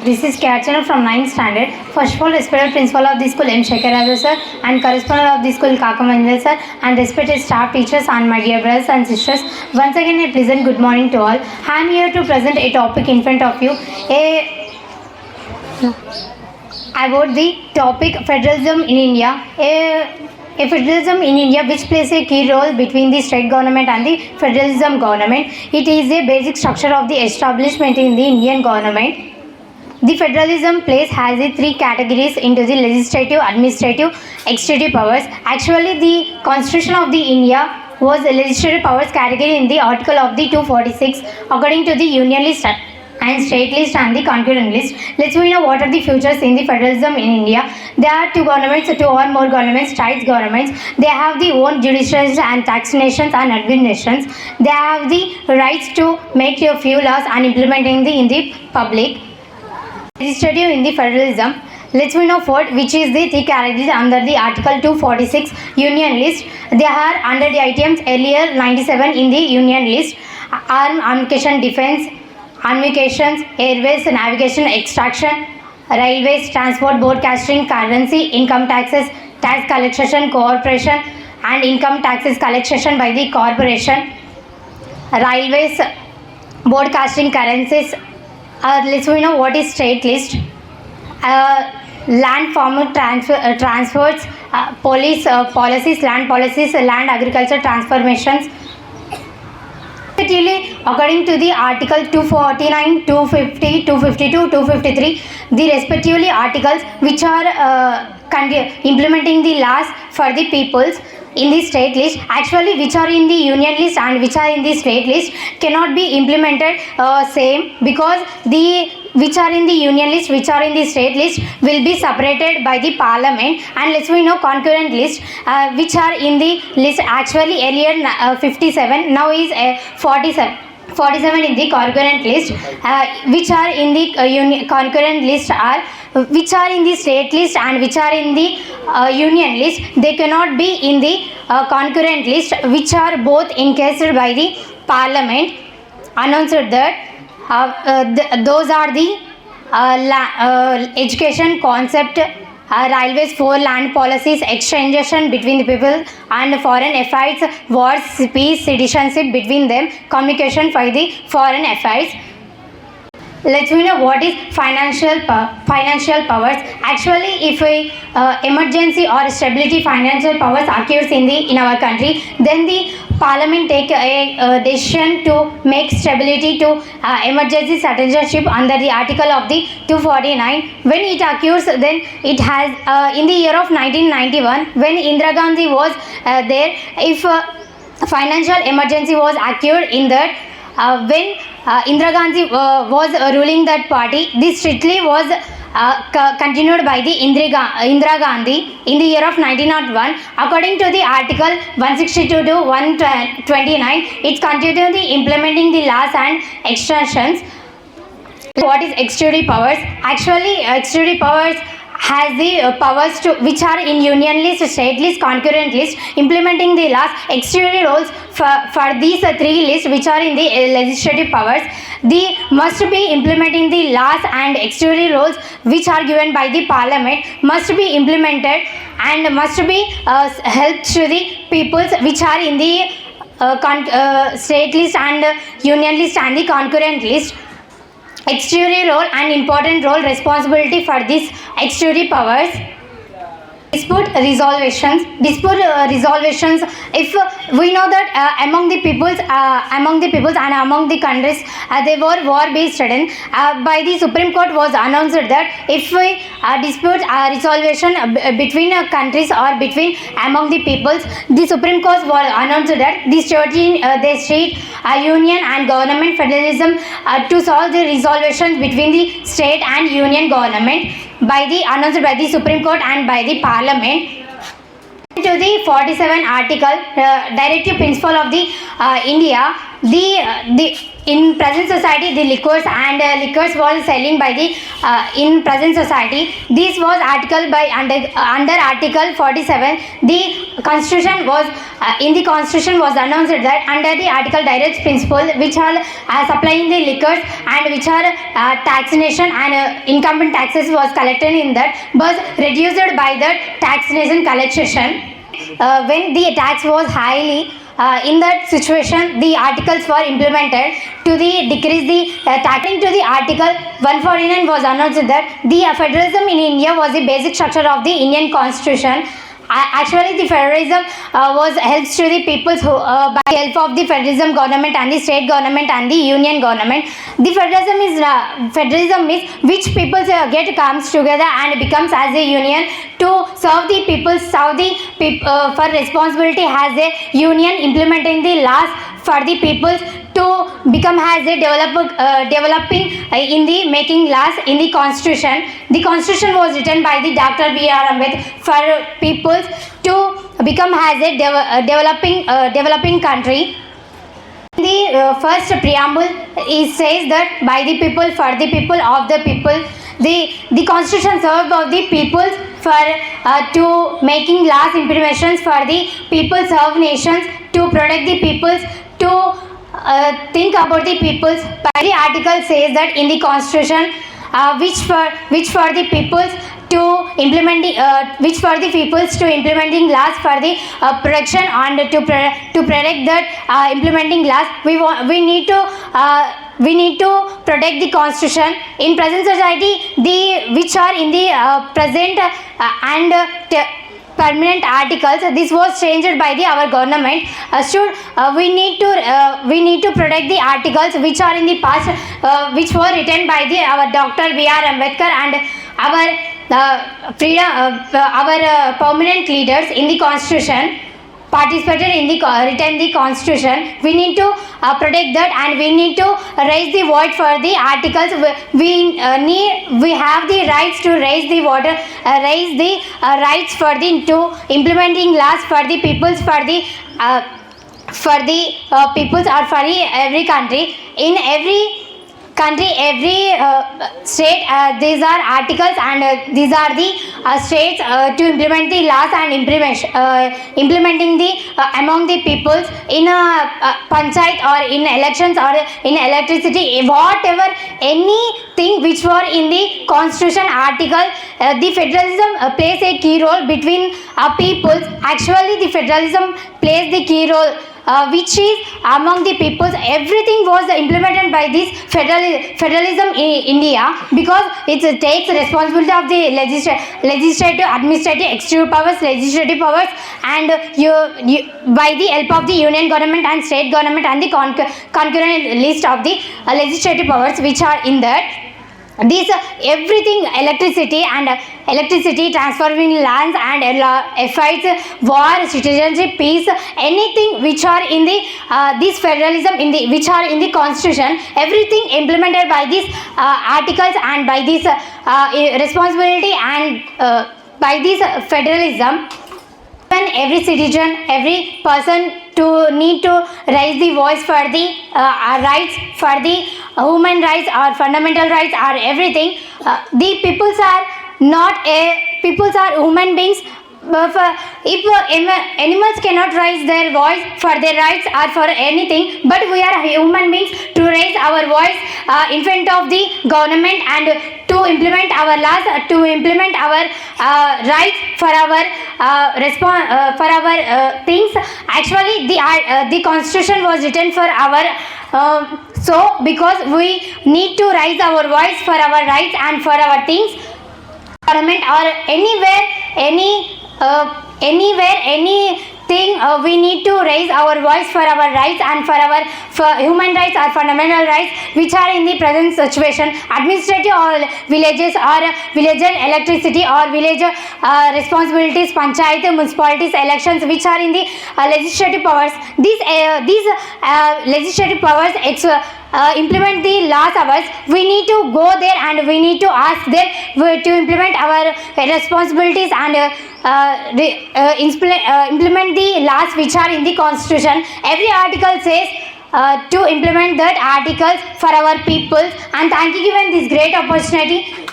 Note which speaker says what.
Speaker 1: This is Archana from 9th standard. First of all, respected principal of the school M. Shekhar sir and correspondent of the school Kakamanjal sir and respected staff teachers and my dear brothers and sisters. Once again, a pleasant good morning to all. I am here to present a topic in front of you. About the topic Federalism in India. A federalism in India which plays a key role between the state government and the federalism government. It is a basic structure of the establishment in the Indian government. The federalism has the three categories into the legislative, administrative, executive powers. Actually, the constitution of the India was a legislative powers category in the article of the 246 according to the union list and state list and the concurrent list. Let's know what are the features in the federalism in India. There are two governments, two or more governments, states governments. They have the own judiciaries and taxations and administrations. They have the rights to make a few laws and implementing in the public. Legislative in the federalism. Let's know which is the three categories under the article 246 union list. They are under the items earlier 97 in the union list. Armed, ammunition, defense, communications, airways, navigation, extraction, railways, transport, broadcasting, currency, income taxes, tax collection, corporation, and income taxes collection by the corporation, railways, broadcasting, currencies. Let's know what is state list. Land form transfers, police policies, land policies, land agriculture transformations. According to the article 249, 250, 252, 253, the respectively articles which are implementing the laws for the peoples in the state list, actually which are in the union list and which are in the state list cannot be implemented same, because the which are in the union list, which are in the state list will be separated by the parliament. And let's know concurrent list which are in the list actually earlier 57, now is 47 in the concurrent list. Which are in the concurrent list are which are in the state list and which are in the union list. They cannot be in the concurrent list, which are both encased by the parliament. Announced that those are the education concept, railways, for land policies, exchanges between the people and foreign affairs, wars, peace, citizenship between them, communication for the foreign affairs. Let's know what is financial powers. Actually, if a emergency or stability financial powers occurs in our country, then the parliament take a decision to make stability to emergency citizenship under the article of the 249. When it occurs, then it has in the year of 1991 when Indira Gandhi was there, if financial emergency was occurred in that, when Indira Gandhi was ruling that party, this strictly was continued by the Indira Gandhi in the year of 1901. According to the article 162 to 129, it's continued the implementing the laws and extensions. What is executive powers? Actually, executive powers has the powers to which are in union list, state list, concurrent list, implementing the laws. Executive roles for these three lists which are in the legislative powers, they must be implementing the laws and executive roles which are given by the parliament must be implemented and must be helped to the peoples which are in the state list and union list and the concurrent list. Executive role and important role responsibility for these executive powers. Dispute resolutions. If we know that among the peoples and among the countries, they were war-based. By the Supreme Court was announced that if we dispute resolution between countries or between among the peoples, the Supreme Court was announced that the state union and government federalism to solve the resolutions between the state and union government announced by the Supreme Court and by the Parliament. To the 47 article, directive principle of the India, the in present society the liquors and liquors was selling by the in present society. This was article by under article 47. The constitution was in the constitution was announced that under the article directs principle which are supplying the liquors and which are taxation and income taxes was collected in that was reduced by the taxation collection. When the tax was highly in that situation, the articles were implemented to the decrease the taxing to the article 149 was announced that the federalism in India was the basic structure of the Indian constitution. Actually, the federalism was helps to the people who, by the help of the federalism government and the state government and the union government. The federalism is which people get comes together and becomes as a union to serve the people, serve the for responsibility as a union implementing the laws for the people to become as a developing in the making laws in the constitution. The constitution was written by the Dr. B.R. Ambedkar for people to become as a developing country. The first preamble it says that by the people, for the people, of the people. The constitution serves of the people for to making laws implementations for the people, serve nations, to protect the peoples, to think about the peoples. By the article says that in the constitution which for the peoples to implementing which for the peoples to implementing laws for the protection and to protect that implementing laws. We need to protect the constitution in present society. The which are in the present and permanent articles. This was changed by the our government. We need to protect the articles which are in the past, which were written by the our Dr. B.R. Ambedkar and our permanent leaders in the constitution participated in the written the constitution. We need to protect that and we need to raise the voice for the articles. We have the rights to raise the water, raise the rights for the to implementing laws for the peoples, for the peoples or for every country. In every country, every state, these are articles and these are the states to implement the laws and implementing the among the peoples in a panchayat or in elections or in electricity, whatever anything which were in the constitution article. The federalism plays a key role between peoples. Actually, the federalism plays the key role which is among the peoples. Everything was implemented by this federalism in India, because it takes responsibility of the legislative, administrative, executive powers, legislative powers, and by the help of the union government and state government and the concurrent list of the legislative powers which are in that. These everything electricity, transforming lands and fights, war, citizenship, peace, anything which are in the this federalism in the which are in the constitution, everything implemented by these articles and by this responsibility and by this federalism. When every citizen, every person to need to raise the voice for the rights, for the human rights or fundamental rights or everything. The peoples are not peoples are human beings. If animals cannot raise their voice for their rights or for anything, but we are human beings to raise our voice in front of the government and to implement our laws, to implement our rights for our for our things. Actually, the constitution was written for our so because we need to raise our voice for our rights and for our things. Government or anywhere anything we need to raise our voice for our rights and for our human rights or fundamental rights which are in the present situation. Administrative or villages or village electricity or village responsibilities, panchayat, municipalities, elections which are in the legislative powers. These legislative powers implement the laws ours. We need to go there and we need to ask them to implement our responsibilities and implement the laws which are in the constitution. Every article says to implement that articles for our people, and thank you given this great opportunity